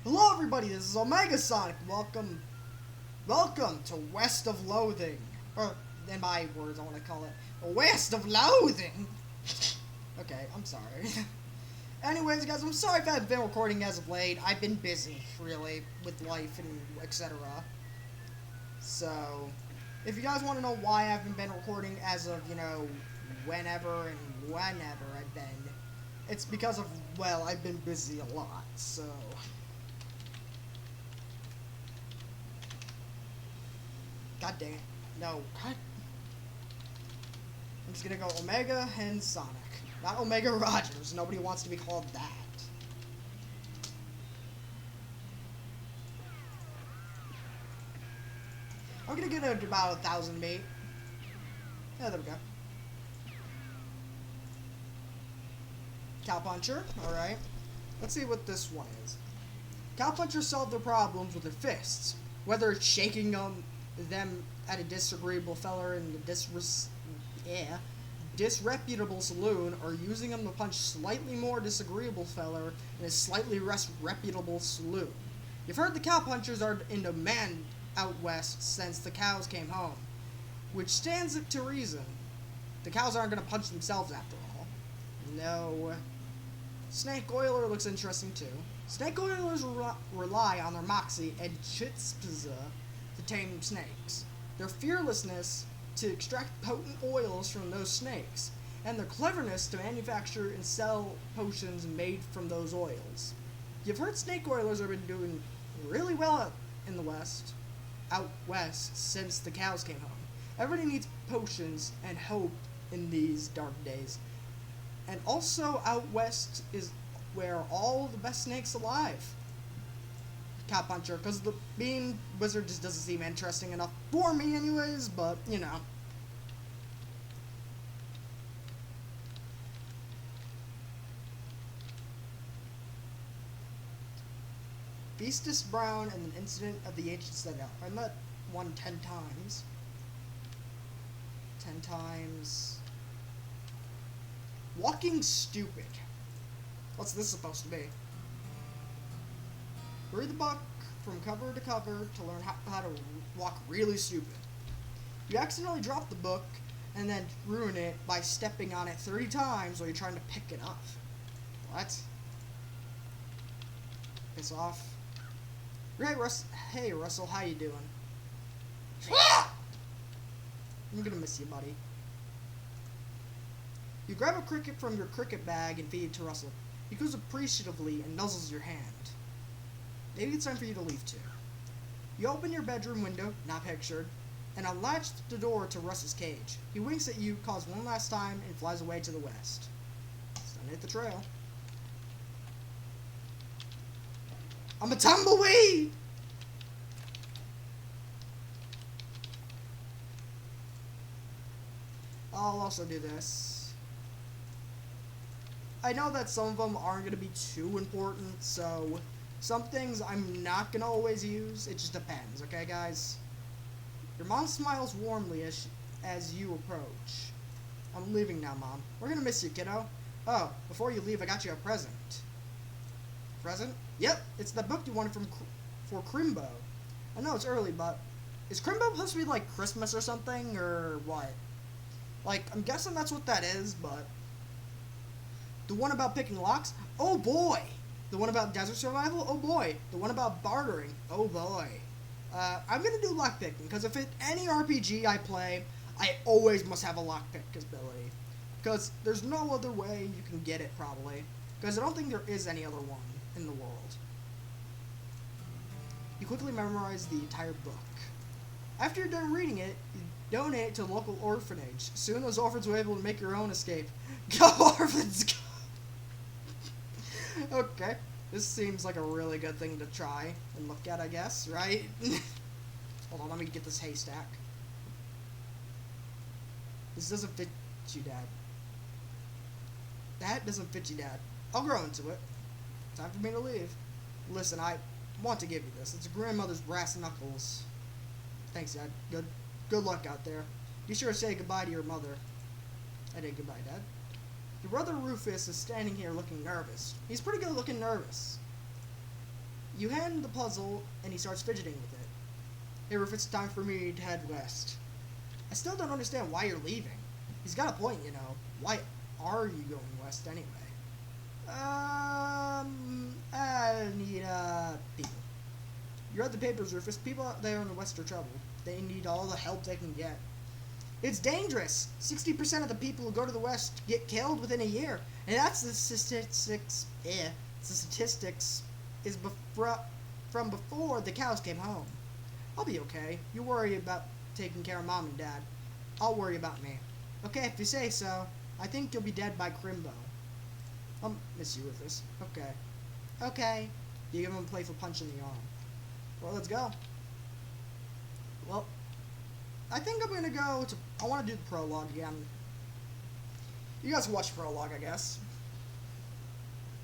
Hello everybody, this is Omega Sonic. Welcome to West of Loathing. Or, in my words, I want to call it West of Loathing. Okay, I'm sorry. Anyways, guys, I'm sorry if I haven't been recording as of late. I've been busy, really, with life and etc. So, if you guys want to know why I haven't been recording as of, whenever I've been, it's because of, well, I've been busy a lot, so... God dang it. No. God. I'm just gonna go Omega and Sonic. Not Omega Rogers. Nobody wants to be called that. I'm gonna get about 1,000 mate. Yeah, there we go. Cowpuncher. Alright. Let's see what this one is. Cowpunchers solve their problems with their fists. Whether it's shaking them at a disagreeable feller in the disreputable saloon, or using them to punch slightly more disagreeable feller in a slightly less reputable saloon. You've heard the cowpunchers are in demand out west since the cows came home, which stands to reason. The cows aren't going to punch themselves after all. No. Snake Oiler looks interesting too. Snake Oilers rely on their moxie and chutzpah to tame snakes, their fearlessness to extract potent oils from those snakes, and their cleverness to manufacture and sell potions made from those oils. You've heard snake oilers have been doing really well out west since the cows came home. Everybody needs potions and hope in these dark days. And also out west is where all the best snakes alive. Cowpuncher, because the being wizard just doesn't seem interesting enough for me anyways, but, you know. Beastus Brown and an incident of the ancient citadel. I met one 10 times. 10 times. Walking stupid. What's this supposed to be? Read the book from cover to cover to learn how to walk really stupid. You accidentally drop the book and then ruin it by stepping on it 30 times while you're trying to pick it up. What? Piss off. Hey, Russell, how you doing? I'm gonna miss you, buddy. You grab a cricket from your cricket bag and feed it to Russell. He goes appreciatively and nuzzles your hand. Maybe it's time for you to leave too. You open your bedroom window, not pictured, and unlatch the door to Russ's cage. He winks at you, calls one last time, and flies away to the west. It's time to hit the trail. I'm a tumbleweed! I'll also do this. I know that some of them aren't going to be too important, so some things I'm not going to always use. It just depends, okay, guys? Your mom smiles warmly as you approach. I'm leaving now, Mom. We're going to miss you, kiddo. Oh, before you leave, I got you a present. Present? Yep, it's the book you wanted for Crimbo. I know it's early, but is Crimbo supposed to be like Christmas or something, or what? Like, I'm guessing that's what that is, but... The one about picking locks? Oh boy! The one about desert survival? Oh boy! The one about bartering? Oh boy! I'm gonna do lockpicking, because if it's any RPG I play, I always must have a lockpick ability. Because there's no other way you can get it, probably. Because I don't think there is any other one in the world. You quickly memorize the entire book. After you're done reading it, you donate it to a local orphanage. Soon those orphans will be able to make your own escape. Go orphans, go! Okay, this seems like a really good thing to try and look at, I guess, right? Hold on, let me get this haystack. This doesn't fit you, Dad. That doesn't fit you, Dad. I'll grow into it. Time for me to leave. Listen, I want to give you this. It's grandmother's brass knuckles. Thanks, Dad. Good luck out there. Be sure to say goodbye to your mother. I did goodbye, Dad. Your brother Rufus is standing here looking nervous. He's pretty good looking nervous. You hand the puzzle, and he starts fidgeting with it. Hey, Rufus, it's time for me to head west. I still don't understand why you're leaving. He's got a point, you know. Why are you going west anyway? I need, people. You read the papers, Rufus. People out there in the west are trouble. They need all the help they can get. It's dangerous. 60% of the people who go to the west get killed within a year. And that's the statistics, the statistics is from before the cows came home. I'll be okay. You worry about taking care of Mom and Dad. I'll worry about me. Okay, if you say so. I think you'll be dead by Crimbo. I'll miss you, Rufus. Okay. Okay. You give him a playful punch in the arm. Well, let's go. Well, I think I'm gonna go to... I want to do the prologue again. You guys can watch the prologue, I guess.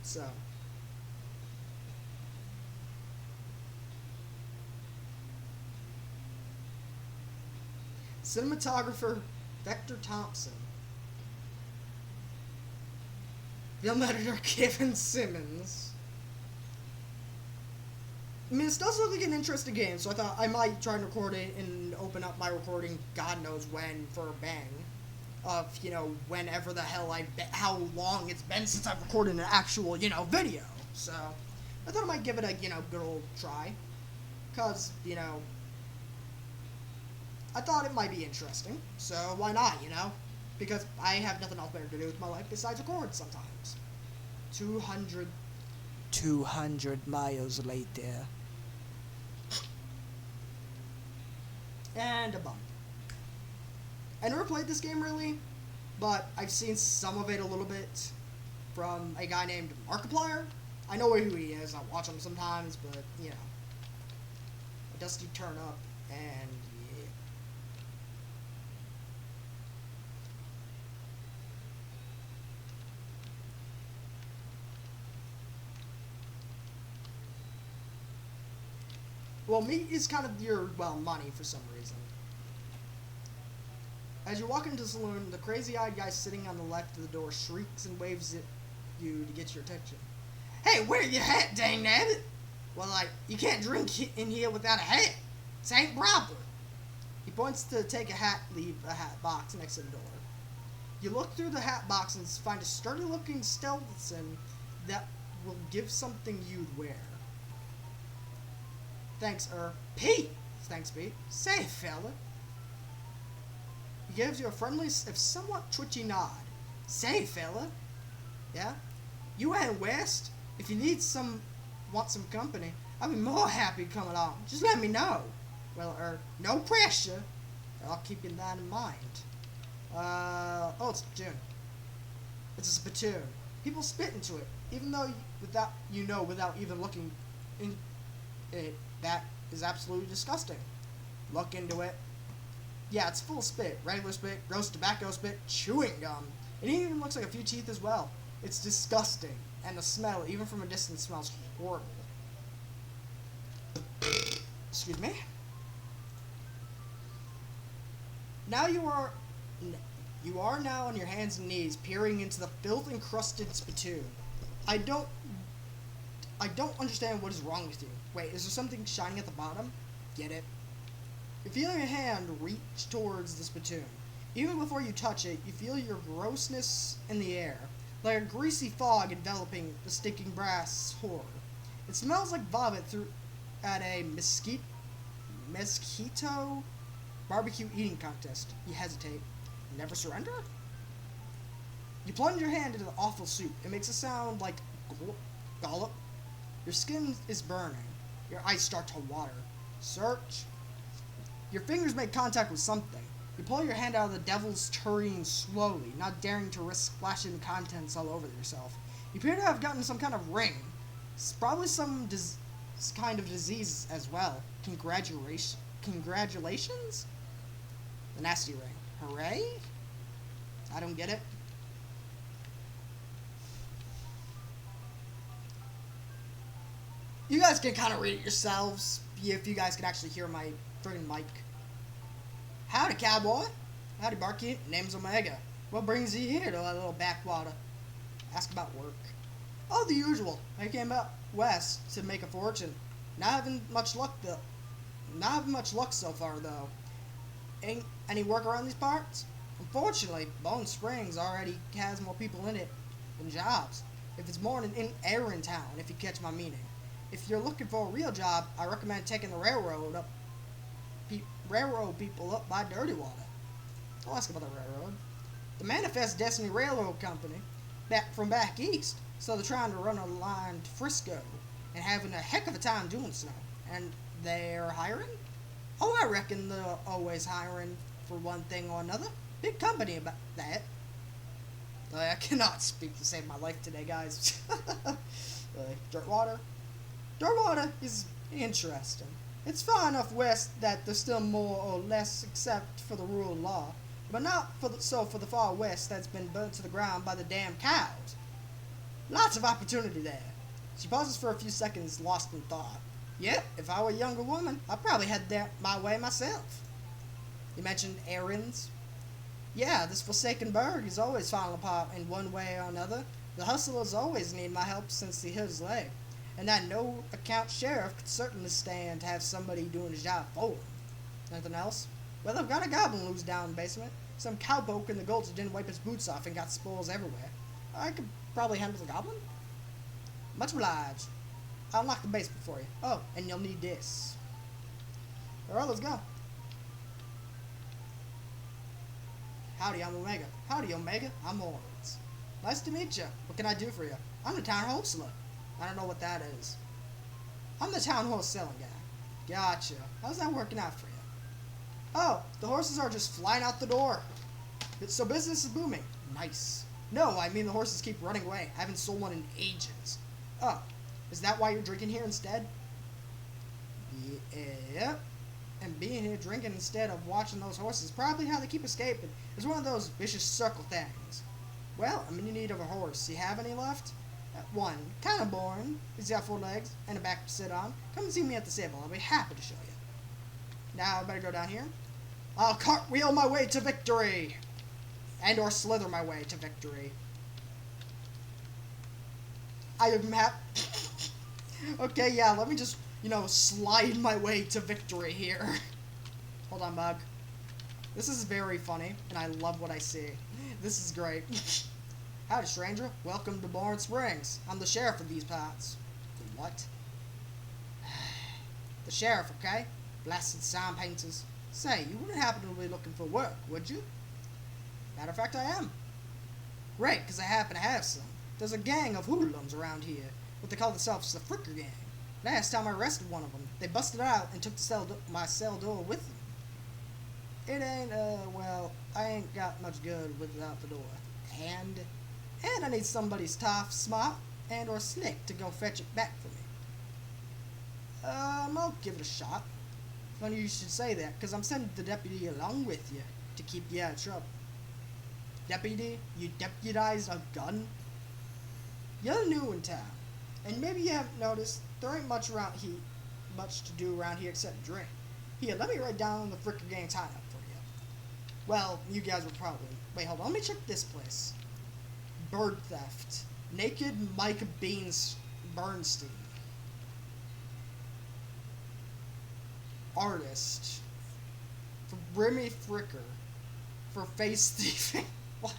So... Cinematographer, Vector Thompson. Film editor, Kevin Simmons. I mean, this does look like an interesting game, so I thought I might try and record it and open up my recording God knows when for a bang. Of, you know, whenever the hell how long it's been since I've recorded an actual, you know, video. So, I thought I might give it a, you know, good old try. Because, you know, I thought it might be interesting. So, why not, you know? Because I have nothing else better to do with my life besides record sometimes. 200 miles later. And a bump. I never played this game really, but I've seen some of it a little bit from a guy named Markiplier. I know who he is, I watch him sometimes, but, you know. A dusty turn up, and yeah. Well, meat is kind of your, well, money for some reason. As you walk into the saloon, the crazy-eyed guy sitting on the left of the door shrieks and waves at you to get your attention. Hey, where your hat, dang nabbit? Well, you can't drink in here without a hat. This ain't proper. He points to take a hat, leave a hat box next to the door. You look through the hat box and find a sturdy-looking Stelson that will give something you'd wear. Thanks, Pete. Thanks, Pete. Say, fella. He gives you a friendly, if somewhat twitchy nod. Say, fella. Yeah? You ain't west. If you want some company, I'll be more happy to come along. Just let me know. Well, no pressure. I'll keep that in mind. Oh, it's June. It's a spittoon. People spit into it, even though without even looking in it. That is absolutely disgusting. Look into it. Yeah, it's full of spit. Regular spit, gross tobacco spit, chewing gum. It even looks like a few teeth as well. It's disgusting. And the smell, even from a distance, smells horrible. Excuse me. Now you are now on your hands and knees, peering into the filth-encrusted spittoon. I don't understand what is wrong with you. Wait, is there something shining at the bottom? Get it? You feel your hand reach towards the spittoon. Even before you touch it, you feel your grossness in the air, like a greasy fog enveloping the stinking brass horror. It smells like vomit at a mosquito barbecue eating contest. You hesitate. Never surrender? You plunge your hand into the awful soup. It makes a sound like gollop. Your skin is burning. Your eyes start to water. Search. Your fingers make contact with something. You pull your hand out of the devil's tureen slowly, not daring to risk splashing contents all over yourself. You appear to have gotten some kind of ring. It's probably some kind of disease as well. Congratulations? The nasty ring. Hooray? I don't get it. You guys can kind of read it yourselves, if you guys can actually hear my friggin' mic. Howdy, cowboy. Howdy, barkeep. Name's Omega. What brings you here to that little backwater? Ask about work. Oh, the usual. I came out west to make a fortune. Not having much luck though. Not having much luck so far though. Ain't any work around these parts? Unfortunately, Bone Springs already has more people in it than jobs. If it's more in Aaron Town, if you catch my meaning. If you're looking for a real job, I recommend taking the railroad people up by Dirty Water. I'll ask about the railroad. The Manifest Destiny Railroad Company, back east, so they're trying to run a line to Frisco and having a heck of a time doing so. And they're hiring? Oh, I reckon they're always hiring for one thing or another. Big company about that. I cannot speak to save my life today, guys. Dirtwater. Dirtwater is interesting. It's far enough west that there's still more or less except for the rule of law, but not for the far west that's been burnt to the ground by the damn cows. Lots of opportunity there. She pauses for a few seconds, lost in thought. Yep, if I were a younger woman, I'd probably head there my way myself. You mentioned errands. Yeah, this forsaken burg is always falling apart in one way or another. The hustlers always need my help since the hill's leg. And that no-account sheriff could certainly stand to have somebody doing his job for him. Nothing else? Well, I've got a goblin loose down in the basement. Some cowpoke in the gulch didn't wipe his boots off and got spoils everywhere. I could probably handle the goblin. Much obliged. I'll unlock the basement for you. Oh, and you'll need this. Alright, let's go. Howdy, I'm Omega. Howdy, Omega. I'm Lawrence. Nice to meet you. What can I do for you? I'm the town wholesaler. I don't know what that is. I'm the town wholesaling guy. Gotcha. How's that working out for you? Oh, the horses are just flying out the door. So business is booming. Nice. No, I mean the horses keep running away. I haven't sold one in ages. Oh, is that why you're drinking here instead? Yep. And being here drinking instead of watching those horses is probably how they keep escaping. It's one of those vicious circle things. Well, I'm in need of a horse. You have any left? One. Kind of boring. He's got 4 legs and a back to sit on. Come and see me at the stable. I'll be happy to show you. Now I better go down here. I'll cartwheel my way to victory. And or slither my way to victory. I am Okay, yeah, let me just, slide my way to victory here. Hold on, Mug. This is very funny, and I love what I see. This is great. Howdy, stranger. Welcome to Bone Springs. I'm the sheriff of these parts. The what? The sheriff, okay? Blasted sign painters. Say, you wouldn't happen to be looking for work, would you? Matter of fact, I am. Great, because I happen to have some. There's a gang of hoodlums around here, what they call themselves the Fricker Gang. Last time I arrested one of them, they busted out and took my cell door with them. It ain't, well, I ain't got much good without the door. And I need somebody's tough, smart, and or slick to go fetch it back for me. I'll give it a shot. Funny you should say that, because I'm sending the deputy along with you to keep you out of trouble. Deputy? You deputized a gun? You're new in town, and maybe you haven't noticed there ain't much to do around here except drink. Here, let me write down the Fricker Gang tie-up for you. Well, you guys will probably... Wait, hold on, let me check this place. Bird theft. Naked Mike Bernstein. Artist. For Brimmy Fricker. For face thieving. What?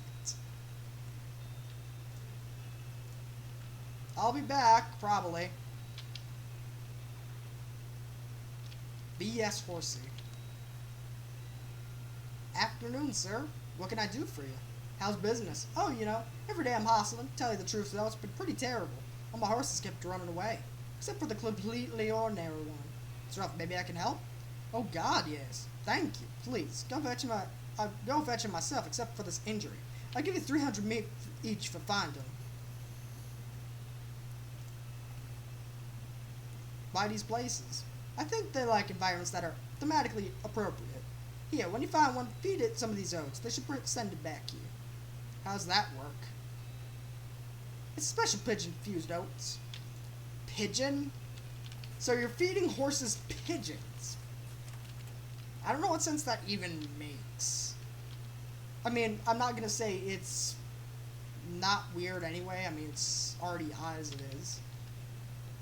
I'll be back, probably. B.S. Horsey. Afternoon, sir. What can I do for you? How's business? Oh, every day I'm hustling. Tell you the truth, though, it's been pretty terrible. All my horses kept running away. Except for the completely ordinary one. It's rough. Maybe I can help? Oh, God, yes. Thank you. Please, go fetch him myself, except for this injury. I'll give you 300 meat each for finding him. By these places. I think they like environments that are thematically appropriate. Here, when you find one, feed it some of these oats. They should send it back to you. How's that work? It's special pigeon-fused oats. Pigeon? So you're feeding horses pigeons. I don't know what sense that even makes. I mean, I'm not gonna say it's not weird anyway. I mean, it's already odd as it is.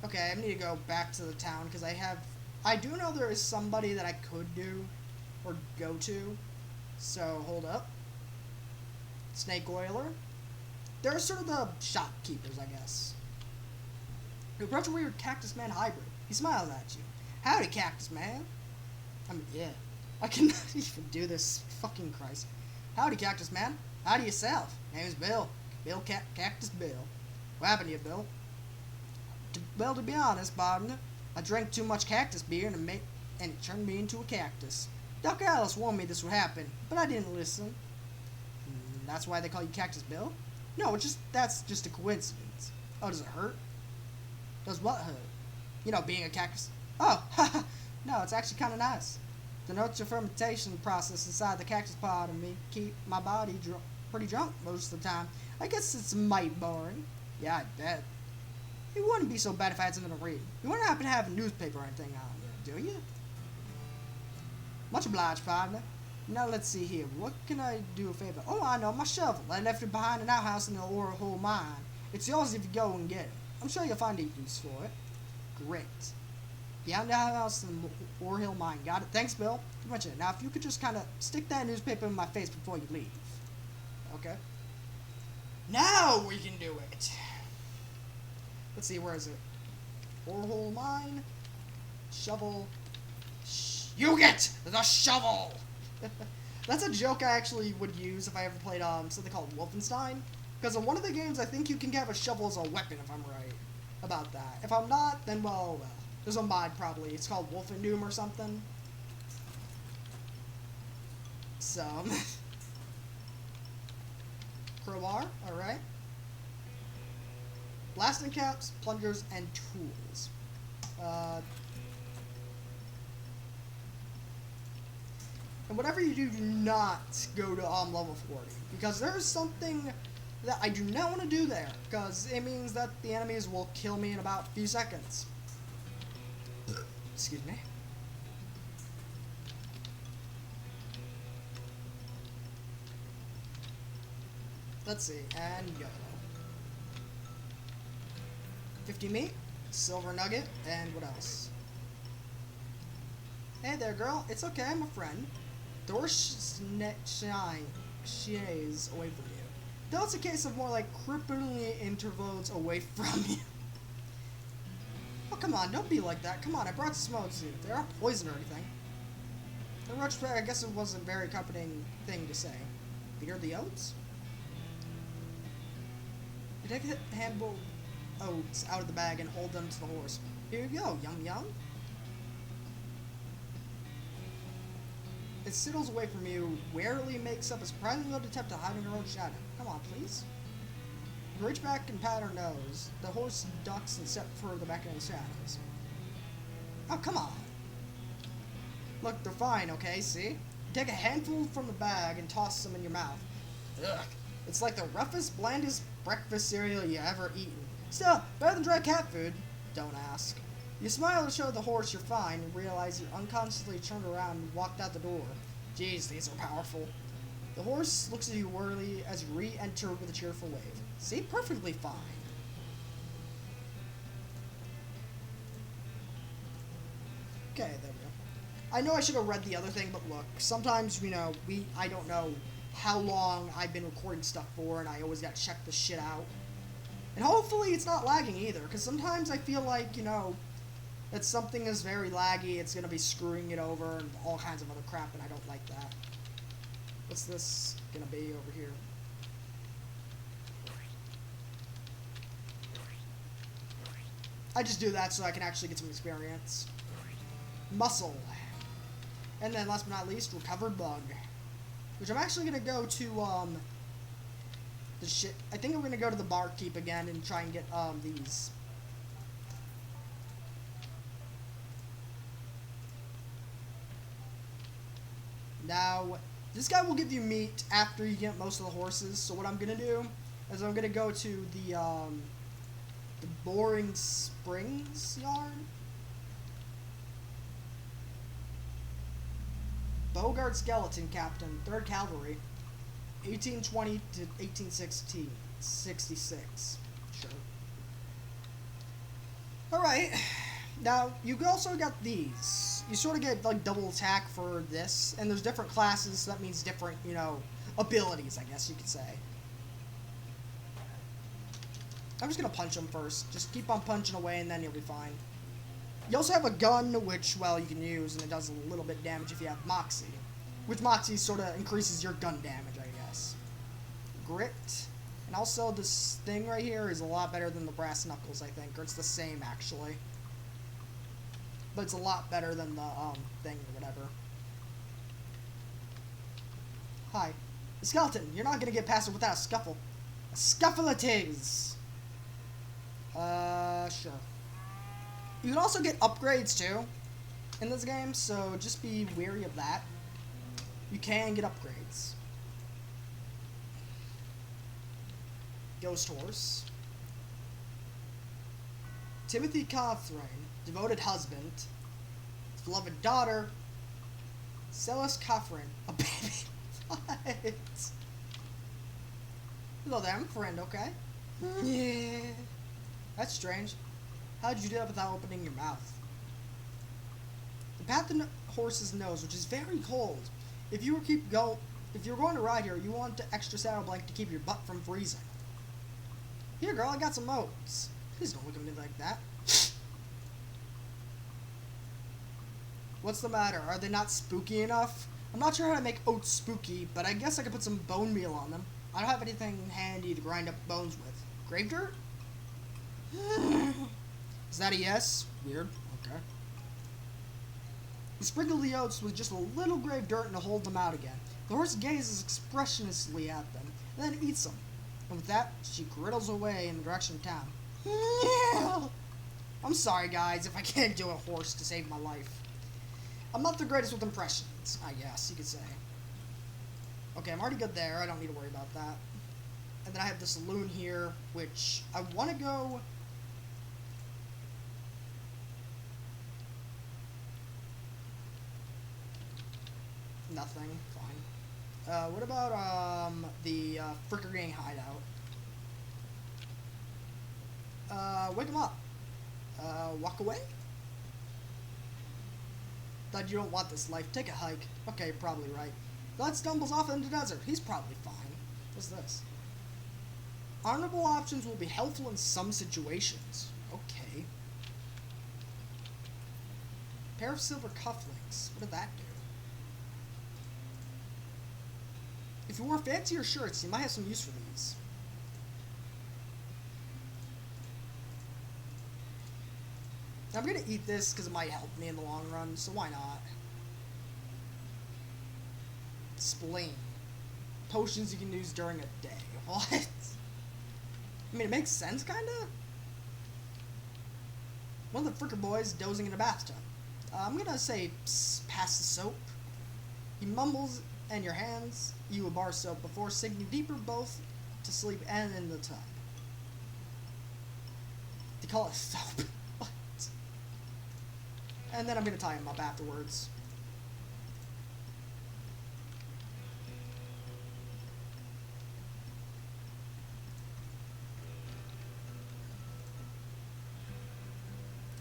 Okay, I need to go back to the town because I do know there is somebody that I could do or go to. So, hold up. Snake Oiler. They're sort of the shopkeepers, I guess. You approach a weird Cactus Man hybrid. He smiles at you. Howdy, Cactus Man. I mean, yeah. I cannot even do this. Fucking Christ. Howdy, Cactus Man. Howdy yourself. Name's Bill. Cactus Bill. What happened to you, Bill? Well, to be honest, partner, I drank too much cactus beer and it turned me into a cactus. Doc Alice warned me this would happen, but I didn't listen. That's why they call you Cactus Bill? No, that's just a coincidence. Oh, does it hurt? Does what hurt? You know, being a cactus. Oh, no, it's actually kind of nice. Denotes your fermentation process inside the cactus pod and me keep my body pretty drunk most of the time. I guess it's mighty boring. Yeah, I bet. It wouldn't be so bad if I had something to read. You wouldn't happen to have a newspaper or anything on there, do you? Much obliged, partner. Now let's see here. What can I do a favor? Oh, I know, my shovel. I left it behind an outhouse in the Orhole mine. It's yours if you go and get it. I'm sure you'll find a use for it. Great. Behind the outhouse in the Orhill mine. Got it. Thanks, Bill. Pretty much it. Now, if you could just kind of stick that newspaper in my face before you leave. Okay. Now we can do it. Let's see, where is it? Orhole mine. Shovel. You get the shovel! That's a joke I actually would use if I ever played something called Wolfenstein. Because in one of the games, I think you can have a shovel as a weapon, if I'm right about that. If I'm not, then well. There's a mod, probably. It's called Wolfendoom or something. So. Crowbar, alright. Blasting caps, plungers, and tools. And whatever you do not go to level 40. Because there's something that I do not want to do there. Because it means that the enemies will kill me in about a few seconds. Excuse me. Let's see, and go. 50 meat, silver nugget, and what else? Hey there, girl. It's okay, I'm a friend. Door shays away from you. Though it's a case of more like cripplingly intervals away from you. Oh, come on, don't be like that. Come on, I brought smoke suit. They aren't poison or anything. In retrospect, I guess it wasn't a very comforting thing to say. Fear the oats? You take a handful of oats out of the bag and hold them to the horse. Here you go, yum yum. It sittles away from you, warily makes up a surprisingly good attempt to hide in her own shadow. Come on, please. You reach back and pat her nose. The horse ducks and steps further back into the shadows. Oh, come on. Look, they're fine, okay, see? You take a handful from the bag and toss them in your mouth. Ugh. It's like the roughest, blandest breakfast cereal you ever eaten. Still, better than dry cat food. Don't ask. You smile to show the horse you're fine and realize you're unconsciously turned around and walked out the door. Jeez, these are powerful. The horse looks at you wearily as you re-enter with a cheerful wave. See? Perfectly fine. Okay, there we go. I know I should have read the other thing, but look, sometimes, you know, I don't know how long I've been recording stuff for, and I always gotta check this shit out. And hopefully it's not lagging either, because sometimes I feel like, you know, that something is very laggy, it's gonna be screwing it over, and all kinds of other crap, and I don't like that. What's this gonna be over here? I just do that so I can actually get some experience. Muscle. And then last but not least, recovered bug. Which I'm actually gonna go to, I think I'm gonna go to the barkeep again and try and get, these. Now, this guy will give you meat after you get most of the horses, so what I'm gonna do is I'm gonna go to the Boring Springs yard. Bogart Skeleton Captain, 3rd Cavalry, 1820 to 1816. 66. Sure. Alright. Now, you also got these. You sort of get, like, double attack for this, and there's different classes, so that means different, you know, abilities, I guess you could say. I'm just gonna punch him first. Just keep on punching away, and then you'll be fine. You also have a gun, which, well, you can use, and it does a little bit damage if you have Moxie. Which Moxie sort of increases your gun damage, I guess. Grit. And also, this thing right here is a lot better than the Brass Knuckles, I think. Or it's the same, actually. But it's a lot better than the, thing or whatever. Hi. The skeleton. You're not gonna get past it without a scuffle. A scuffle it is! Sure. You can also get upgrades, too, in this game, so just be wary of that. You can get upgrades. Ghost Horse. Timothy Cawthorne, devoted husband. Beloved daughter. Celis Cawthorne, a baby. What? Hello there, I'm a friend, okay? Yeah. That's strange. How'd you do that without opening your mouth? The path in the horse's nose, which is very cold. If you're going to ride here, you want an extra saddle blanket to keep your butt from freezing. Here, girl, I got some oats. Please don't look at me like that. What's the matter? Are they not spooky enough? I'm not sure how to make oats spooky, but I guess I could put some bone meal on them. I don't have anything handy to grind up bones with. Grave dirt? Is that a yes? Weird. Okay. You sprinkle the oats with just a little grave dirt and to hold them out again. The horse gazes expressionlessly at them, and then eats them. And with that, she griddles away in the direction of town. I'm sorry, guys, if I can't do a horse to save my life. I'm not the greatest with impressions, I guess you could say. Okay, I'm already good there. I don't need to worry about that. And then I have the saloon here, which I want to go... Nothing. Fine. What about, the, Fricker Gang hideout? Wake him up. Walk away? Thought you don't want this life. Take a hike. Okay, probably right. God stumbles off into the desert. He's probably fine. What's this? Honorable options will be helpful in some situations. Okay. Pair of silver cufflinks. What did that do? If you wore fancier shirts, you might have some use for these. I'm gonna eat this because it might help me in the long run, so why not? Spleen. Potions you can use during a day. What? I mean, it makes sense, kinda? One of the Fricker boys dozing in a bathtub. I'm gonna say, pass the soap. He mumbles, and your hands you a bar soap before sinking deeper both to sleep and in the tub. They call it soap. What? And then I'm gonna tie him up afterwards.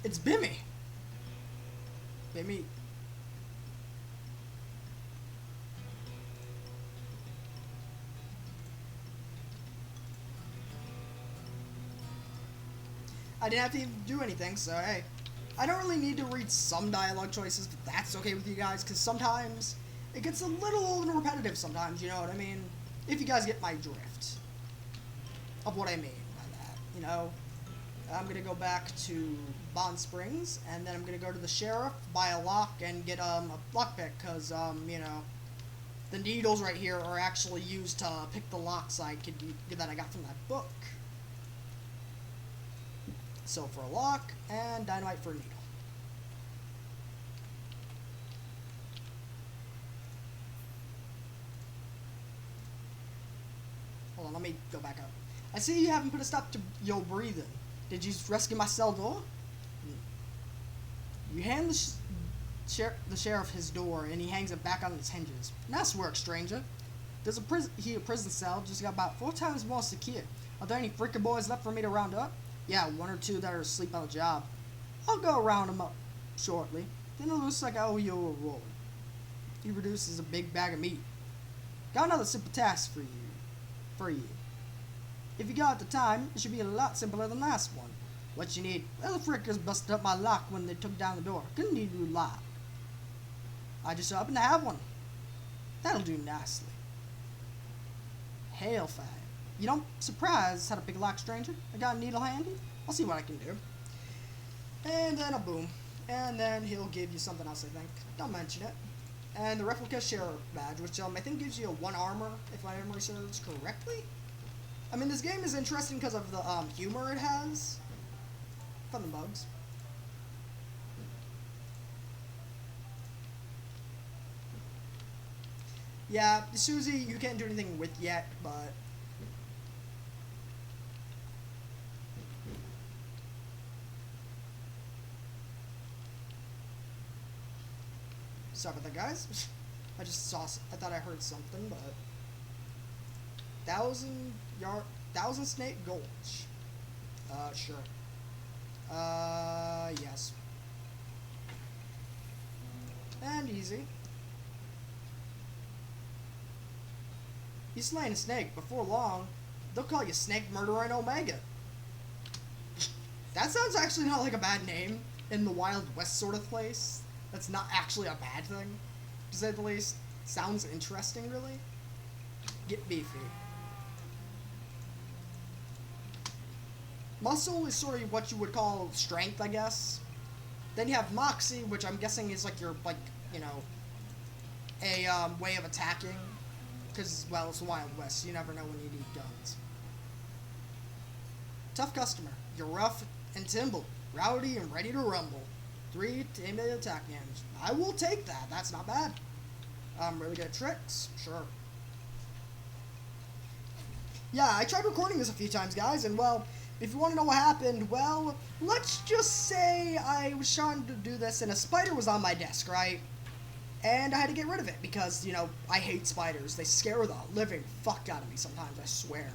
It's Bimmy. Bimmy. I didn't have to even do anything, so hey. I don't really need to read some dialogue choices, but that's okay with you guys, because sometimes it gets a little old and repetitive sometimes, you know what I mean? If you guys get my drift of what I mean by that, you know? I'm gonna go back to Bond Springs, and then I'm gonna go to the sheriff, buy a lock, and get a lockpick, because, you know, the needles right here are actually used to pick the locks that I got from that book. So for a lock, and dynamite for a needle. Hold on, let me go back up. I see you haven't put a stop to your breathing. Did you rescue my cell door? You hand the sheriff his door, and he hangs it back on its hinges. Nice work, stranger. There's a prison cell just got about 4 times more secure. Are there any freaking boys left for me to round up? Yeah, one or two that are asleep on the job. I'll go round them up shortly. Then it looks like I owe you a reward. He produces a big bag of meat. Got another simple task for you. If you got the time, it should be a lot simpler than the last one. What you need? Well, the frickers busted up my lock when they took down the door. Couldn't need a new lock. I just happen to have one. That'll do nicely. Hail fire. You don't surprise how to pick a lock, stranger? I got a needle handy? I'll see what I can do. And then a boom. And then he'll give you something else, I think. Don't mention it. And the replica sheriff badge, which I think gives you a 1 armor, if my memory serves correctly. I mean, this game is interesting because of the humor it has. Fun and bugs. Yeah, Susie, you can't do anything with yet, but... Sorry about that, guys. I thought I heard something, but... Thousand Snake Gulch. Sure. Yes. And easy. You slaying a snake. Before long, they'll call you Snake Murderer in Omega. That sounds actually not like a bad name in the Wild West sort of place. That's not actually a bad thing, to say the least. Sounds interesting, really. Get beefy. Muscle is sort of what you would call strength, I guess. Then you have Moxie, which I'm guessing is like your, you know, a way of attacking. Because, well, it's the Wild West, so you never know when you need guns. Tough customer. You're rough and timble, rowdy and ready to rumble. 3 to attack damage. I will take that. That's not bad. Really good at tricks? Sure. Yeah, I tried recording this a few times, guys, and, well, if you want to know what happened, well, let's just say I was trying to do this and a spider was on my desk, right? And I had to get rid of it because, you know, I hate spiders. They scare the living fuck out of me sometimes, I swear.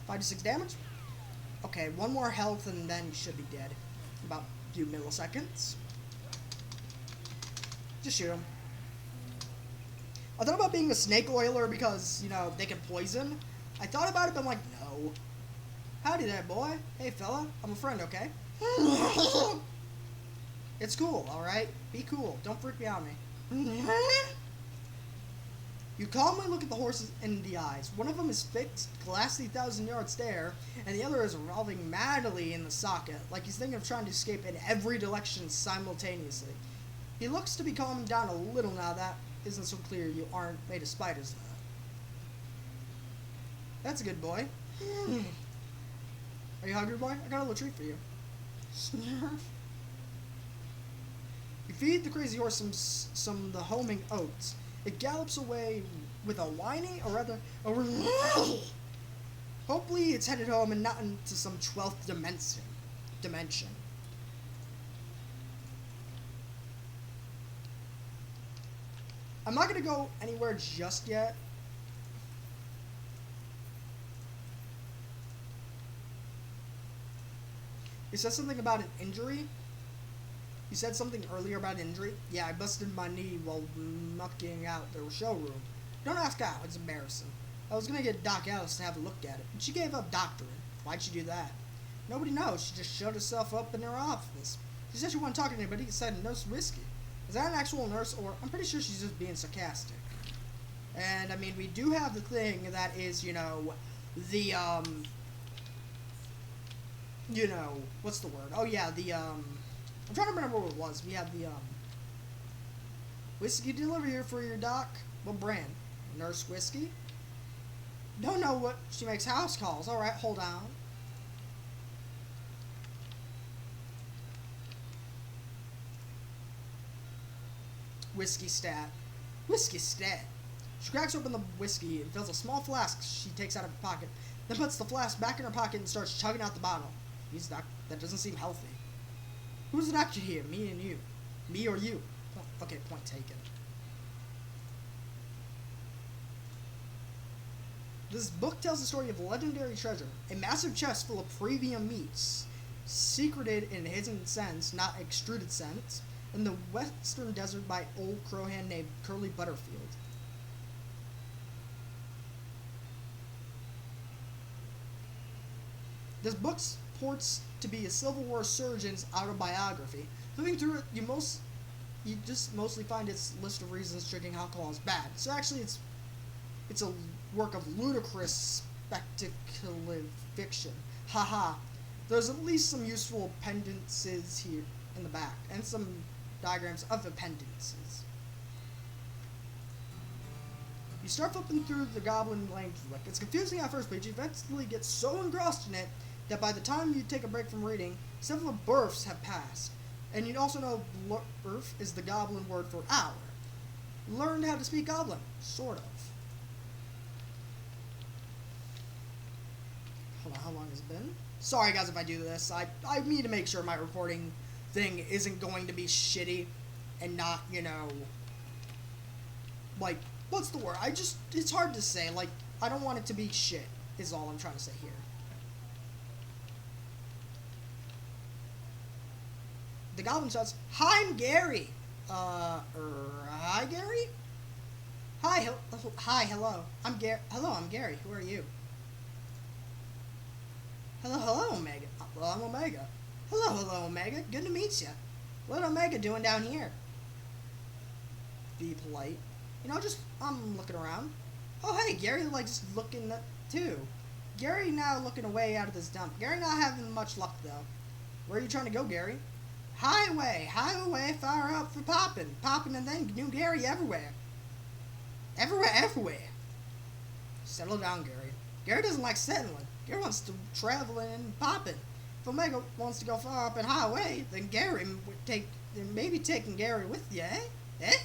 5 to 6 damage? Okay, 1 more health and then you should be dead. About a few milliseconds. Just shoot him. I thought about being a snake oiler because, you know, they can poison. I thought about it, but I'm like, no. Howdy there, boy. Hey, fella. I'm a friend, okay? It's cool, alright? Be cool. Don't freak me out on me. You calmly look at the horses in the eyes. One of them is fixed, glassy 1,000-yard stare, and the other is revolving madly in the socket, like he's thinking of trying to escape in every direction simultaneously. He looks to be calming down a little now that isn't so clear you aren't made of spiders, though. That's a good boy. Are you hungry, boy? I got a little treat for you. You feed the crazy horse some of the homing oats. It gallops away with a whiny, or rather, a hopefully it's headed home and not into some 12th dimension. I'm not going to go anywhere just yet. He says something about an injury. You said something earlier about injury? Yeah, I busted my knee while mucking out the showroom. Don't ask how, it's embarrassing. I was gonna get Doc Alice to have a look at it, but she gave up doctoring. Why'd she do that? Nobody knows, she just shut herself up in her office. She said she wasn't talking to anybody, said Nurse Whiskey. Is that an actual nurse, or I'm pretty sure she's just being sarcastic. And, I mean, we do have the thing that is, you know, the, you know, what's the word? Oh, yeah, the, I'm trying to remember what it was. We have the, whiskey delivery here for your doc. What brand? Nurse Whiskey? Don't know what she makes house calls. Alright, hold on. Whiskey stat. Whiskey stat. She cracks open the whiskey and fills a small flask she takes out of her pocket, then puts the flask back in her pocket and starts chugging out the bottle. He's doc. That doesn't seem healthy. Who's the doctor here? Me and you. Me or you? Okay, point taken. This book tells the story of a legendary treasure, a massive chest full of premium meats, secreted in hidden scents, not extruded scents, in the western desert by old crowhand named Curly Butterfield. This book purports to be a Civil War surgeon's autobiography. Flipping through it, you just mostly find its list of reasons drinking alcohol is bad. So actually, it's a work of ludicrous speculative fiction. Haha. There's at least some useful appendices here in the back, and some diagrams of appendices. You start flipping through the Goblin language book. It's confusing at first, but you eventually get so engrossed in it that by the time you take a break from reading, several births have passed. And you also know birth is the Goblin word for hour. Learned how to speak Goblin, sort of. Hold on, how long has it been? Sorry guys if I do this. I need to make sure my recording thing isn't going to be shitty and not, like, what's the word? It's hard to say. Like, I don't want it to be shit, is all I'm trying to say here. The Goblin says, "Hi, I'm Gary." Hi, Gary? Hi, hello. Hello, I'm Gary. Who are you? Hello, Omega. Well, I'm Omega. Hello, Omega. Good to meet you. What Omega doing down here? Be polite. I'm looking around. Oh, hey, Gary, just looking too. Gary now looking away out of this dump. Gary not having much luck, though. Where are you trying to go, Gary? Highway, fire up for popping, and then new Gary everywhere. Everywhere. Settle down, Gary. Gary doesn't like settling. Gary wants to travel and popping. If Omega wants to go far up in highway, then Gary would maybe taking Gary with you, eh?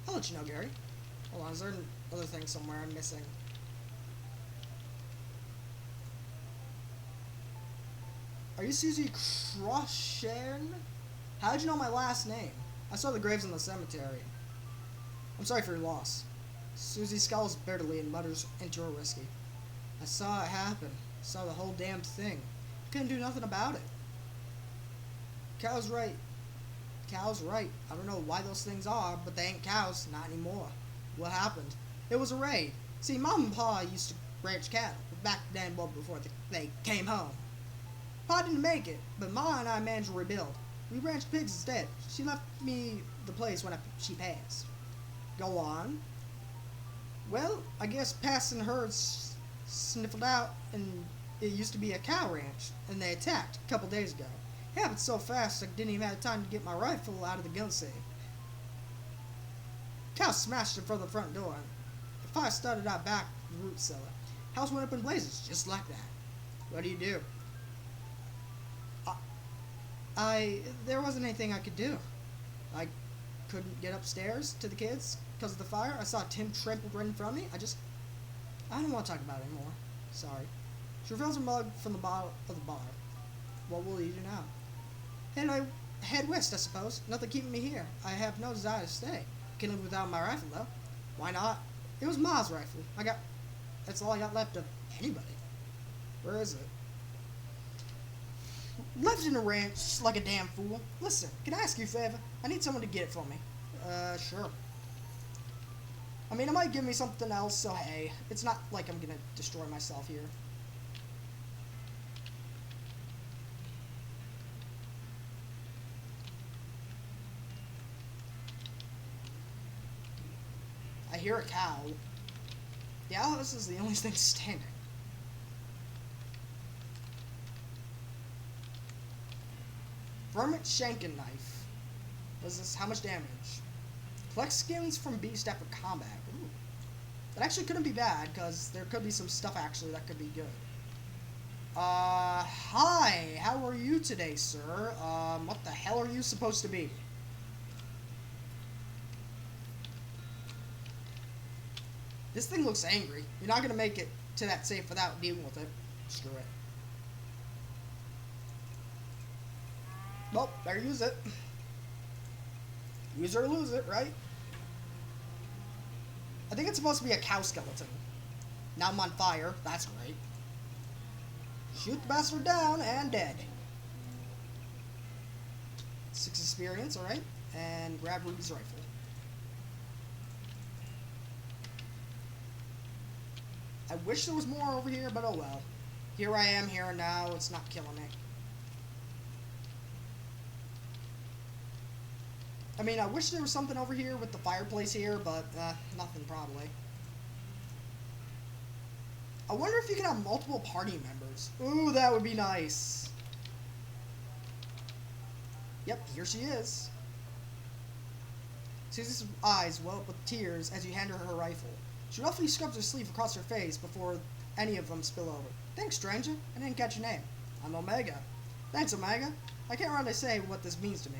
I'll let you know, Gary. Hold on, is there another thing somewhere I'm missing? Are you Susie Croshen? How'd you know my last name? I saw the graves in the cemetery. I'm sorry for your loss. Susie scowls bitterly and mutters into her whiskey. I saw it happen. I saw the whole damned thing. Couldn't do nothing about it. Cow's right. I don't know why those things are, but they ain't cows, not anymore. What happened? It was a raid. See, Mom and Pa used to ranch cattle, back then, well, before they came home. Pa didn't make it, but Ma and I managed to rebuild. We ranched pigs instead. She left me the place when she passed. Go on. Well, I guess passing herds sniffled out, and it used to be a cow ranch, and they attacked a couple days ago. It happened so fast I didn't even have time to get my rifle out of the gun safe. Cow smashed in front of the front door, and the fire started out back in the root cellar. House went up in blazes, just like that. What do you do? There wasn't anything I could do. I couldn't get upstairs to the kids because of the fire. I saw Tim trampled right in front of me. I don't want to talk about it anymore. Sorry. She refills her mug from the bottle of the bar. What will you do now? Head west, I suppose. Nothing keeping me here. I have no desire to stay. Can live without my rifle, though. Why not? It was Ma's rifle. That's all I got left of anybody. Where is it? Left in a ranch like a damn fool. Listen, can I ask you a favor? I need someone to get it for me. Sure. I mean, it might give me something else, so hey, it's not like I'm gonna destroy myself here. I hear a cow. Yeah, this is the only thing standing. Vermint shanking knife. What is this? How much damage? Collect skins from beast after combat. Ooh. That actually couldn't be bad, because there could be some stuff actually that could be good. Hi. How are you today, sir? What the hell are you supposed to be? This thing looks angry. You're not gonna make it to that safe without dealing with it. Screw it. Well, better use it. Use it or lose it, right? I think it's supposed to be a cow skeleton. Now I'm on fire. That's great. Shoot the bastard down and dead. 6 experience, alright. And grab Ruby's rifle. I wish there was more over here, but oh well. Here I am, here and now. It's not killing it. I mean, I wish there was something over here with the fireplace here, but nothing probably. I wonder if you can have multiple party members. Ooh, that would be nice. Yep, here she is. Susie's eyes well up with tears as you hand her her rifle. She roughly scrubs her sleeve across her face before any of them spill over. Thanks, stranger. I didn't catch your name. I'm Omega. Thanks, Omega. I can't really say what this means to me.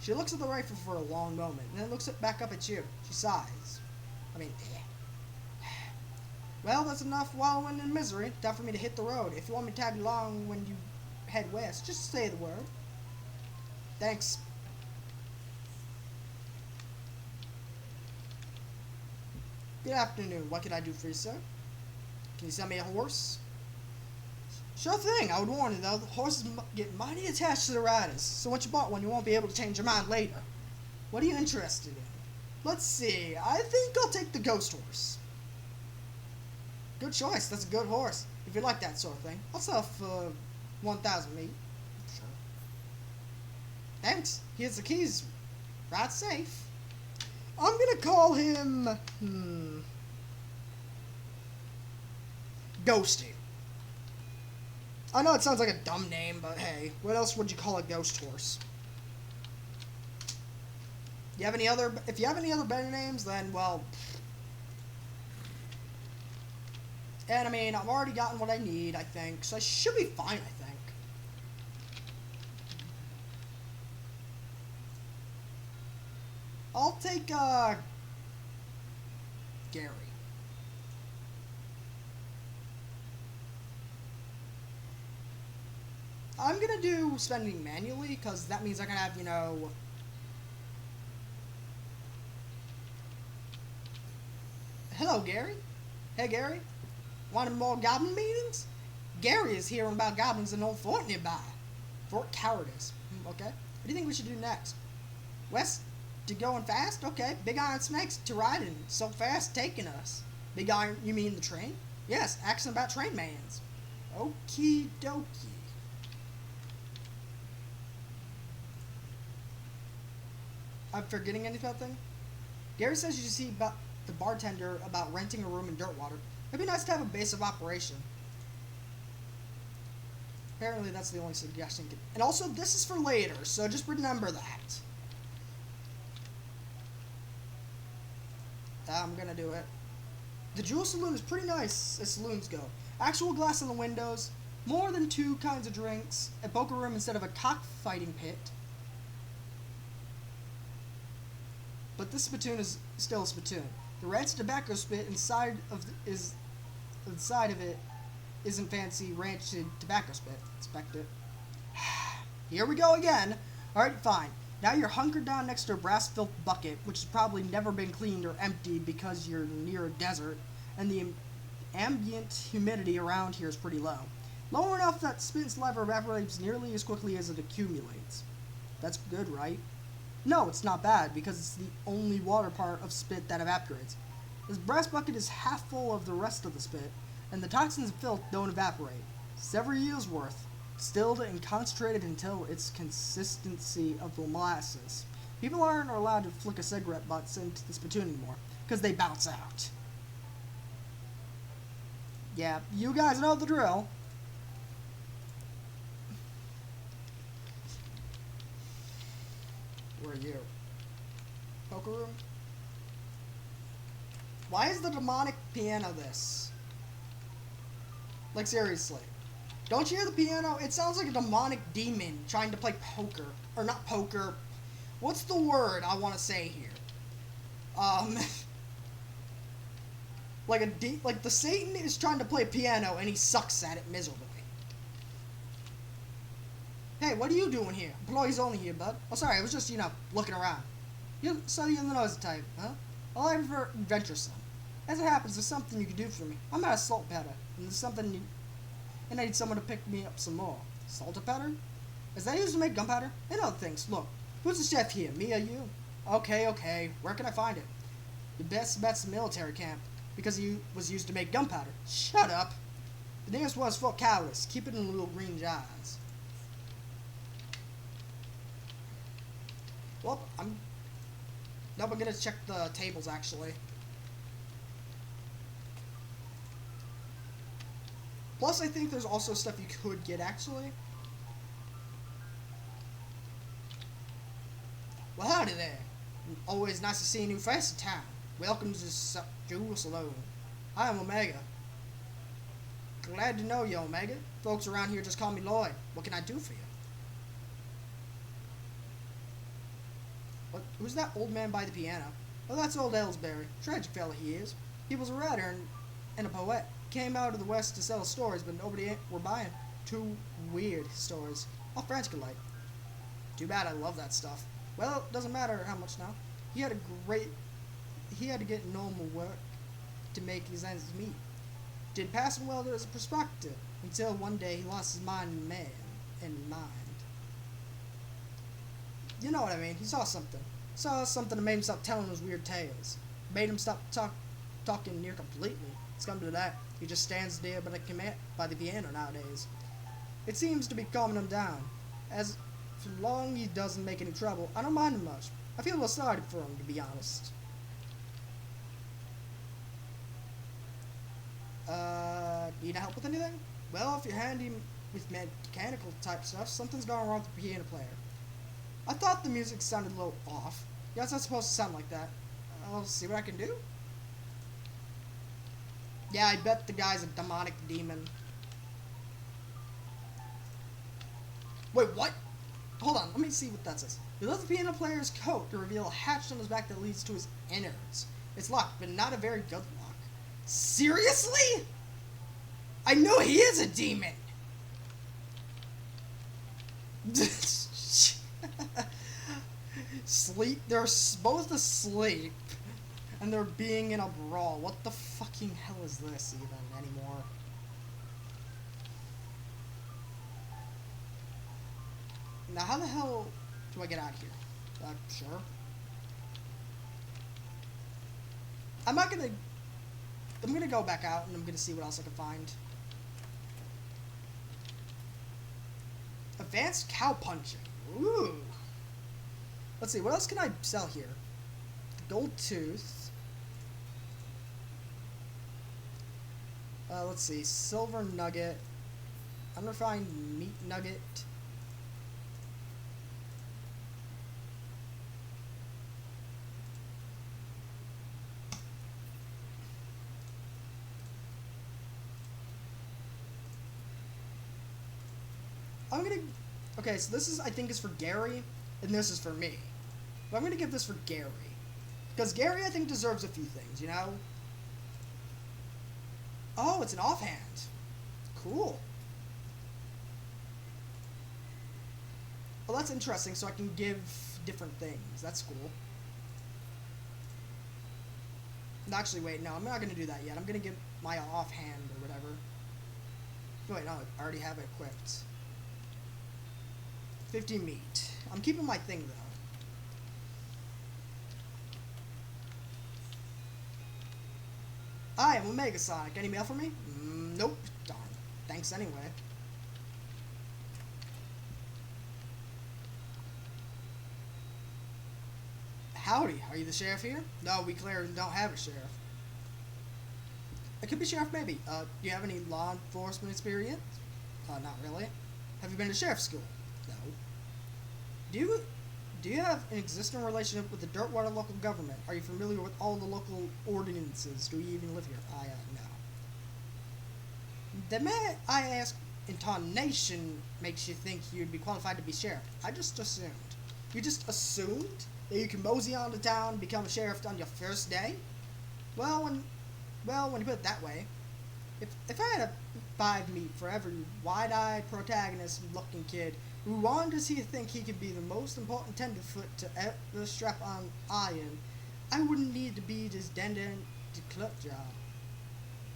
She looks at the rifle for a long moment, and then looks back up at you. She sighs. I mean, well, that's enough wallowing in misery. Time for me to hit the road. If you want me to tag along when you head west, just say the word. Thanks. Good afternoon. What can I do for you, sir? Can you send me a horse? Sure thing. I would warn you, though. The horses get mighty attached to the riders, so once you bought one, you won't be able to change your mind later. What are you interested in? Let's see. I think I'll take the ghost horse. Good choice. That's a good horse. If you like that sort of thing. I'll sell for 1,000 meat. Sure. Thanks. Here's the keys. Ride safe. I'm gonna call him... Ghosty. I know it sounds like a dumb name, but hey, what else would you call a ghost horse? You have any other... If you have any other better names, then, well... And, I mean, I've already gotten what I need, I think, so I should be fine, I think. I'll take, Gary. I'm gonna do spending manually, because that means I can have, you know... Hello, Gary. Hey, Gary. Wanted more goblin meetings? Gary is hearing about goblins in an old fort nearby. Fort Cowardice. Okay. What do you think we should do next? West to going fast? Okay. Big iron snakes to riding. So fast taking us. Big iron, you mean the train? Yes, asking about train mans. Okie dokie. I'm forgetting anything? Gary says you should see about the bartender about renting a room in Dirtwater. It'd be nice to have a base of operation. Apparently that's the only suggestion. And also, this is for later, so just remember that. I'm gonna do it. The Jewel Saloon is pretty nice as saloons go. Actual glass in the windows, more than 2 kinds of drinks, a poker room instead of a cockfighting pit. But this spittoon is still a spittoon. The ranch tobacco spit inside of it isn't fancy rancid tobacco spit. Expect it. Here we go again. Alright, fine. Now you're hunkered down next to a brass-filled bucket, which has probably never been cleaned or emptied because you're near a desert, and the ambient humidity around here is pretty low. Low enough that spit and saliva evaporates nearly as quickly as it accumulates. That's good, right? No, it's not bad, because it's the only water part of spit that evaporates. This brass bucket is half full of the rest of the spit, and the toxins and filth don't evaporate. Several years worth, distilled and concentrated until its consistency of molasses. People aren't allowed to flick a cigarette butts into the spittoon anymore, because they bounce out. Yeah, you guys know the drill. Where are you? Poker room? Why is the demonic piano this? Like, seriously. Don't you hear the piano? It sounds like a demonic demon trying to play poker. Or not poker. What's the word I want to say here? Like the Satan is trying to play piano and he sucks at it miserably. Hey, what are you doing here? Employees only here, bud. Oh, sorry, I was just, looking around. So you're the nosy type, huh? Well, I'm for adventuresome. As it happens, there's something you can do for me. I'm at a salt peddler, and there's something you, and I need someone to pick me up some more. Salt powder? Is that used to make gunpowder? And other things. Look, who's the chef here? Me or you? Okay, okay. Where can I find it? Your best bet's the military camp, because he was used to make gunpowder. Shut up. The nearest one is Fort Cowardice. Keep it in little green jars. Well, Nope, I'm gonna check the tables, actually. Plus, I think there's also stuff you could get, actually. Well, howdy there. Always nice to see a new face in town. Welcome to Jewel Saloon. I am Omega. Glad to know you, Omega. Folks around here just call me Lloyd. What can I do for you? What, who's that old man by the piano? Oh, that's old Ellsbury. Tragic fella he is. He was a writer and a poet. Came out of the West to sell stories, but nobody were buying. Too weird stories. All French could like. Too bad, I love that stuff. Well, it doesn't matter how much now. He had to get normal work to make his ends meet. Did passing well as a prospector until one day he lost his mind in mind. You know what I mean? He saw something. Saw something that made him stop telling those weird tales. Made him stop talking near completely. It's come to that. He just stands there by the piano nowadays. It seems to be calming him down. As for long he doesn't make any trouble, I don't mind him much. I feel a little sorry for him, to be honest. Need help with anything? Well, if you're handy with mechanical type stuff, something's gone wrong with the piano player. I thought the music sounded a little off. Yeah, it's not supposed to sound like that. I'll see what I can do. Yeah, I bet the guy's a demonic demon. Wait, what? Hold on, let me see what that says. He left the piano player's coat to reveal a hatch on his back that leads to his innards. It's locked, but not a very good lock. Seriously? I know he is a demon! Sleep? They're both asleep. And they're being in a brawl. What the fucking hell is this even anymore? Now how the hell do I get out of here? Sure. I'm gonna go back out and I'm gonna see what else I can find. Advanced cow punching. Ooh. Let's see, what else can I sell here? Gold tooth. Let's see, silver nugget. Unrefined meat nugget. Okay, so this is, I think, is for Gary, and this is for me. But I'm gonna give this for Gary. Because Gary, I think, deserves a few things, you know? Oh, it's an offhand. Cool. Well, that's interesting, so I can give different things. That's cool. Actually, wait, no, I'm not gonna do that yet. I'm gonna give my offhand or whatever. Wait, no, I already have it equipped. 50 meat. I'm keeping my thing, though. I am Omega Sonic. Any mail for me? Nope. Darn. Thanks anyway. Howdy. Are you the sheriff here? No, we clearly don't have a sheriff. It could be sheriff, maybe. Do you have any law enforcement experience? Not really. Have you been to sheriff's school? No. Do you have an existing relationship with the Dirtwater local government? Are you familiar with all the local ordinances? Do you even live here? No. The may I ask intonation makes you think you'd be qualified to be sheriff. I just assumed. You just assumed that you can mosey on to town and become a sheriff on your first day? Well, when you put it that way, if I had a 5 meat for every wide-eyed protagonist-looking kid who wanted to think he could be the most important tenderfoot to ever strap on iron, I wouldn't need to be this The clerk job.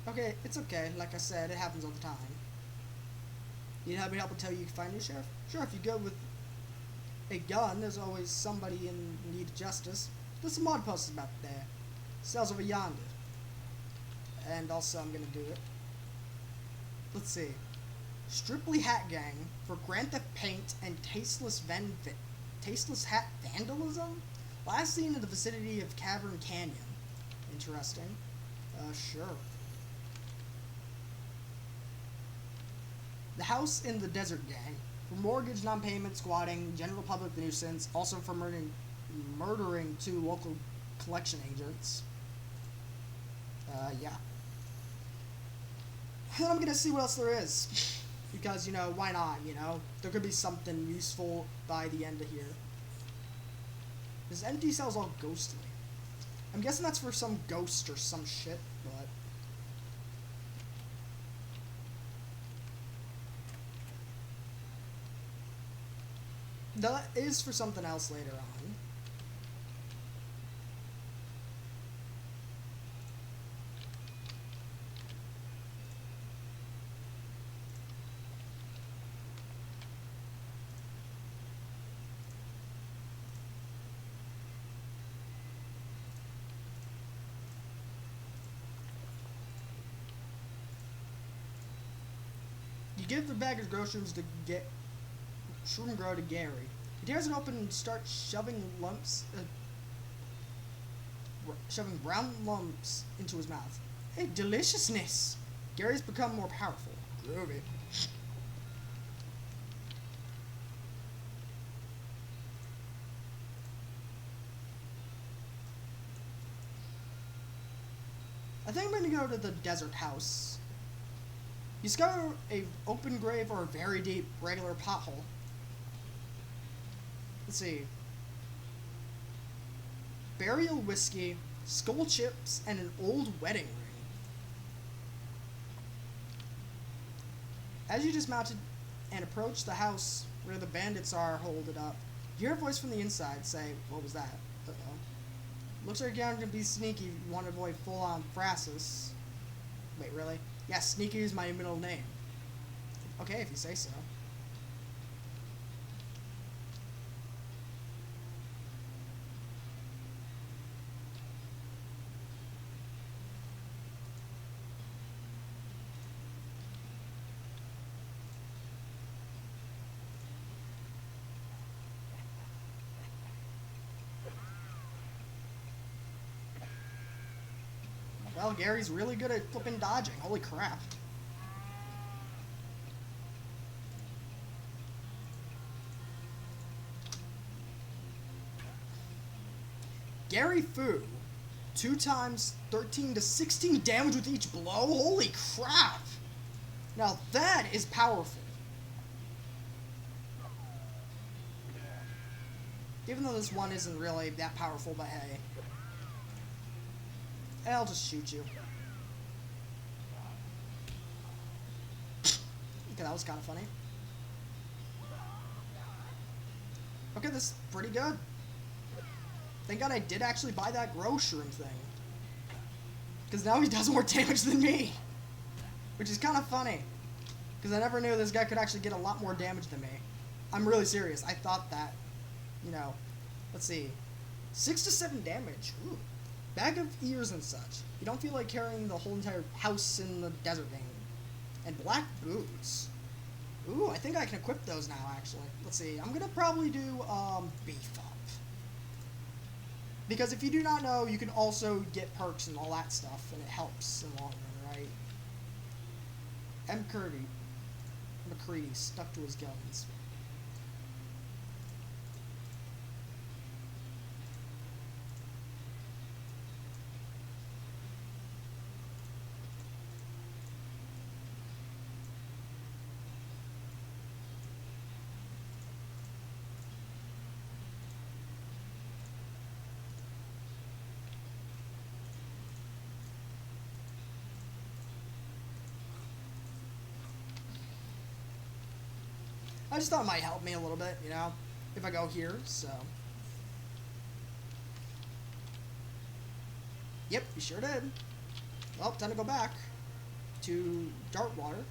Okay, it's okay. Like I said, it happens all the time. You'd have me help until you can find a new sheriff? Sure, if you go with a gun, there's always somebody in need of justice. There's some odd posters about there. Cells over yonder. And also, I'm gonna do it. Let's see. Stripley Hat Gang for Grand Theft Paint and tasteless hat vandalism? Last seen in the vicinity of Cavern Canyon. Interesting. Sure. The House in the Desert Gang for mortgage non-payment, squatting, general public nuisance, also for murdering 2 local collection agents. Yeah. And I'm gonna see what else there is. Because, you know, why not, you know? There could be something useful by the end of here. This empty cell's all ghostly. I'm guessing that's for some ghost or some shit, but... that is for something else later on. You give the bag of groceries to get Shroom Grow to Gary. He tears it open and starts shoving brown lumps into his mouth. Hey, deliciousness! Gary's become more powerful. Groovy. I think I'm going to go to the desert house. You discover a open grave or a very deep, regular pothole. Let's see. Burial whiskey, skull chips, and an old wedding ring. As you dismounted and approach the house where the bandits are holed up, you hear a voice from the inside say, "What was that?" Uh-oh. Looks like you're going to be sneaky if you want to avoid full-on frasis. Wait, really? Yeah, sneaky is my middle name. Okay, if you say so. Well, Gary's really good at flipping dodging. Holy crap. Gary Fu, 2 times 13 to 16 damage with each blow? Holy crap! Now that is powerful. Even though this one isn't really that powerful, but hey. I'll just shoot you. Okay, that was kind of funny. Okay, this is pretty good. Thank God I did actually buy that grocery thing. Because now he does more damage than me. Which is kind of funny. Because I never knew this guy could actually get a lot more damage than me. I'm really serious. I thought that, you know, let's see. 6 to 7 damage. Ooh. Bag of ears and such. You don't feel like carrying the whole entire house in the desert game. And black boots. Ooh, I think I can equip those now, actually. Let's see. I'm gonna probably do, beef up. Because if you do not know, you can also get perks and all that stuff, and it helps in the long run, right? McCready stuck to his guns. I just thought it might help me a little bit, you know, if I go here, so. Yep, you sure did. Well, time to go back to Dartwater.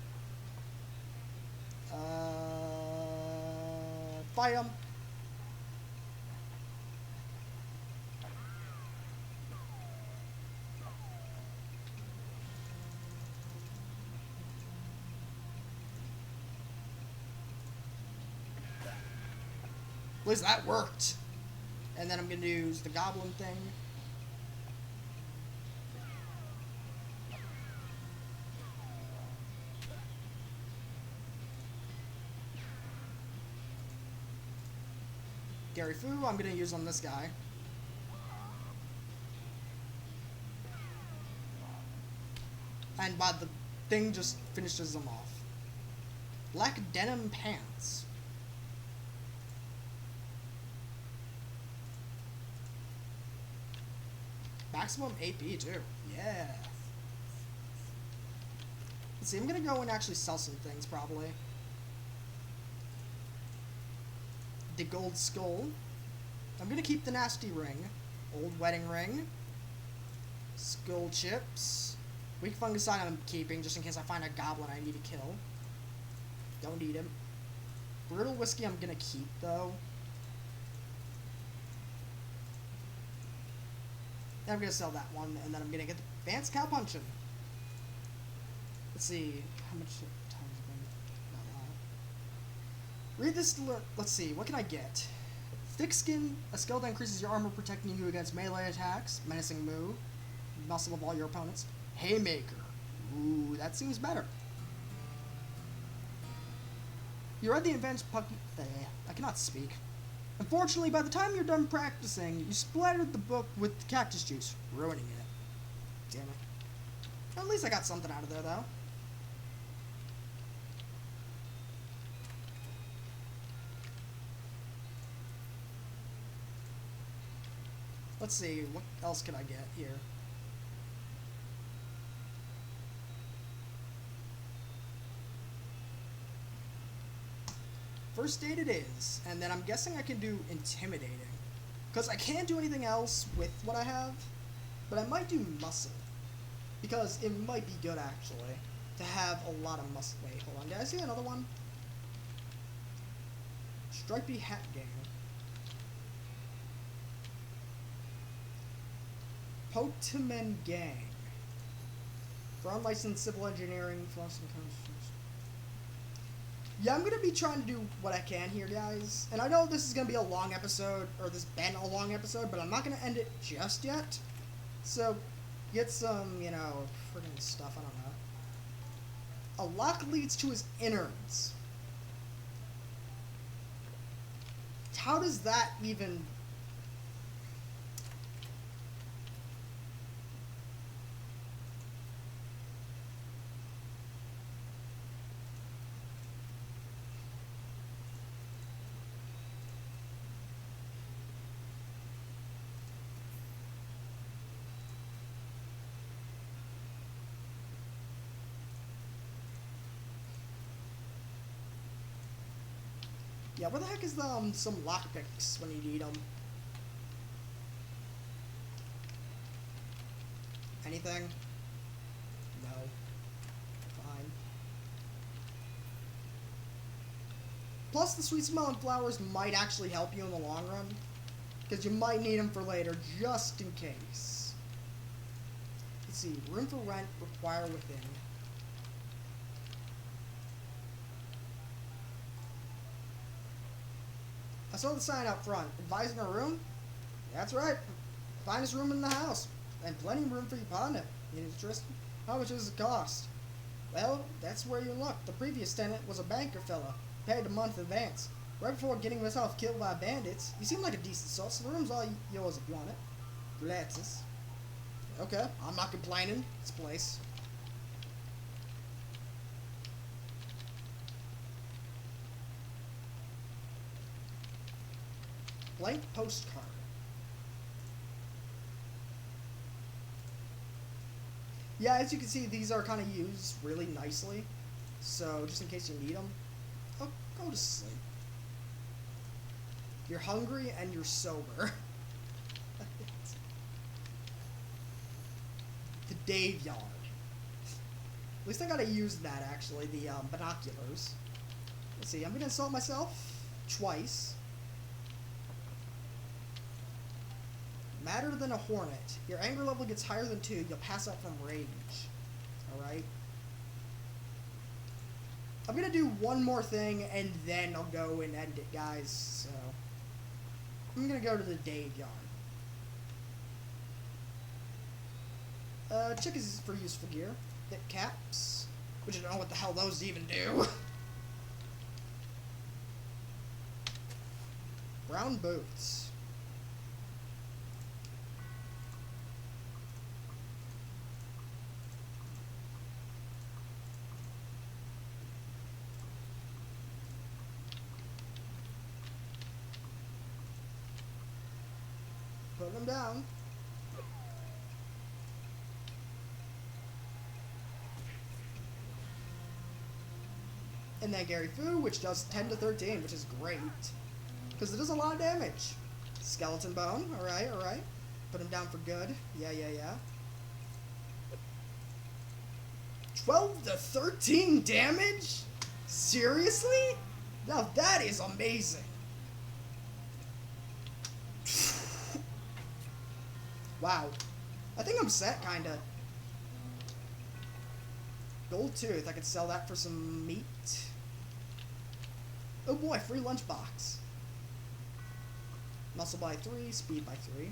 Fight him. At least that worked. And then I'm gonna use the goblin thing. Gary Fu, I'm gonna use on this guy. And by the thing just finishes them off. Black denim pants. Maximum AP too. Yeah. Let's see, I'm gonna go and actually sell some things probably. The gold skull. I'm gonna keep the nasty ring. Old wedding ring. Skull chips. Weak fungicide I'm keeping just in case I find a goblin I need to kill. Don't need him. Brutal whiskey I'm gonna keep though. Then I'm gonna sell that one, and then I'm gonna get the advanced cow punching. Let's see how much time is it? Read this. Let's see. What can I get? Thick skin. A skill that increases your armor, protecting you against melee attacks. Menacing move. Muscle of all your opponents. Haymaker. Ooh, that seems better. You read the advanced puck. I cannot speak. Unfortunately, by the time you're done practicing, you splattered the book with cactus juice, ruining it. Damn it. Well, at least I got something out of there, though. Let's see, what else can I get here? First aid it is, and then I'm guessing I can do intimidating. Because I can't do anything else with what I have, but I might do muscle. Because it might be good, actually, to have a lot of muscle. Wait, hold on, did I see another one? Stripey hat gang. Poteman gang. For unlicensed civil engineering, philosophy, yeah, I'm gonna be trying to do what I can here, guys. And I know this is gonna be a long episode, or this has been a long episode, but I'm not gonna end it just yet. So, get some, you know, friggin' stuff, I don't know. A lock leads to his innards. How does that even... Yeah, where the heck is some lockpicks when you need them? Anything? No. Fine. Plus, the sweet smelling flowers might actually help you in the long run. Because you might need them for later, just in case. Let's see. Room for rent, require within. I saw the sign out front. Advising a room? That's right. Finest room in the house. And plenty of room for your partner. Interested? How much does it cost? Well, that's where you look. The previous tenant was a banker fella. Paid a month in advance. Right before getting himself killed by bandits. You seem like a decent sort, so the room's all yours if you want it. Gratis. Okay, I'm not complaining. It's a place. Blank postcard. Yeah, as you can see, these are kind of used really nicely. So, just in case you need them, oh, go to sleep. You're hungry and you're sober. Dave yard. At least I gotta use that, actually, the binoculars. Let's see, I'm gonna insult myself twice. Madder than a hornet. Your anger level gets higher than 2. You'll pass out from rage. Alright. I'm gonna do one more thing, and then I'll go and end it, guys. So, I'm gonna go to the Dave yard. Chick is for useful gear. Hit caps, which I don't know what the hell those even do. Brown boots. Put them down. And then Gary Fu, which does 10 to 13, which is great. Because it does a lot of damage. Skeleton bone, alright, alright. Put him down for good. Yeah. 12 to 13 damage? Seriously? Now that is amazing. Wow. I think I'm set, kinda. Gold tooth. I could sell that for some meat. Oh boy, free lunchbox. Muscle by 3, speed by 3.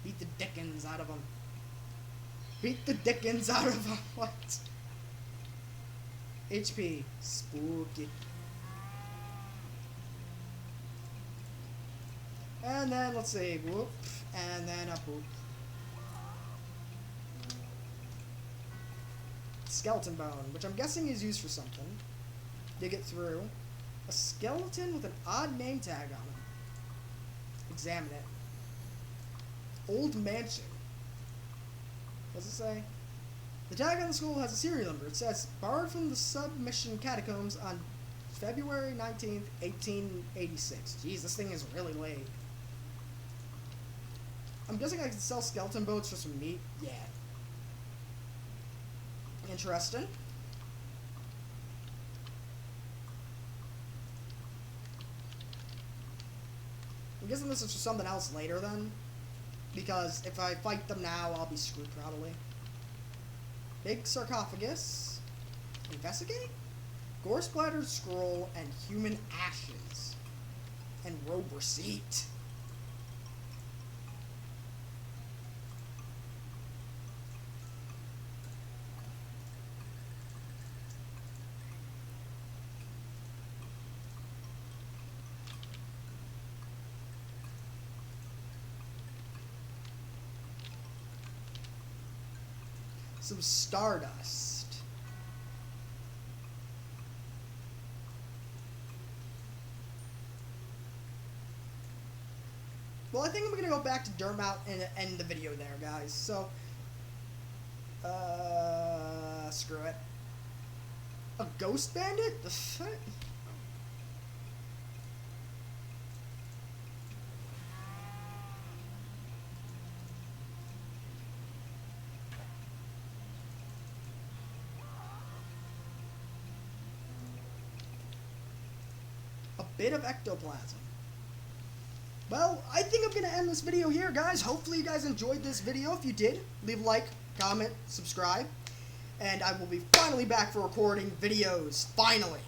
Beat the dickens out of them. Beat the dickens out of them. What? HP. Spooky. And then, let's see. Whoop. And then a whoop. Skeleton bone, which I'm guessing is used for something. Dig it through. A skeleton with an odd name tag on it. Examine it. Old mansion. What does it say? The tag on the skull has a serial number. It says, borrowed from the submission catacombs on February 19th, 1886. Jeez, this thing is really late. I'm guessing I can sell skeleton bones for some meat? Yeah. Interesting. I'm guessing this is for something else later then. Because if I fight them now, I'll be screwed probably. Big sarcophagus. Investigate? Gore splattered scroll and human ashes. And robe receipt. Some stardust. Well, I think I'm gonna go back to Dermot and end the video there, guys. So, screw it. A ghost bandit? The fuck? Bit of ectoplasm. Well, I think I'm going to end this video here, guys. Hopefully you guys enjoyed this video. If you did, leave a like, comment, subscribe, and I will be finally back for recording videos. Finally.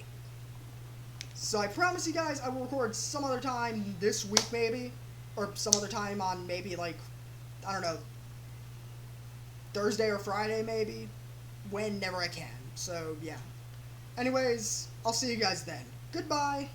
So I promise you guys I will record some other time this week maybe, or some other time on maybe like, I don't know, Thursday or Friday maybe, whenever I can. So yeah. Anyways, I'll see you guys then. Goodbye.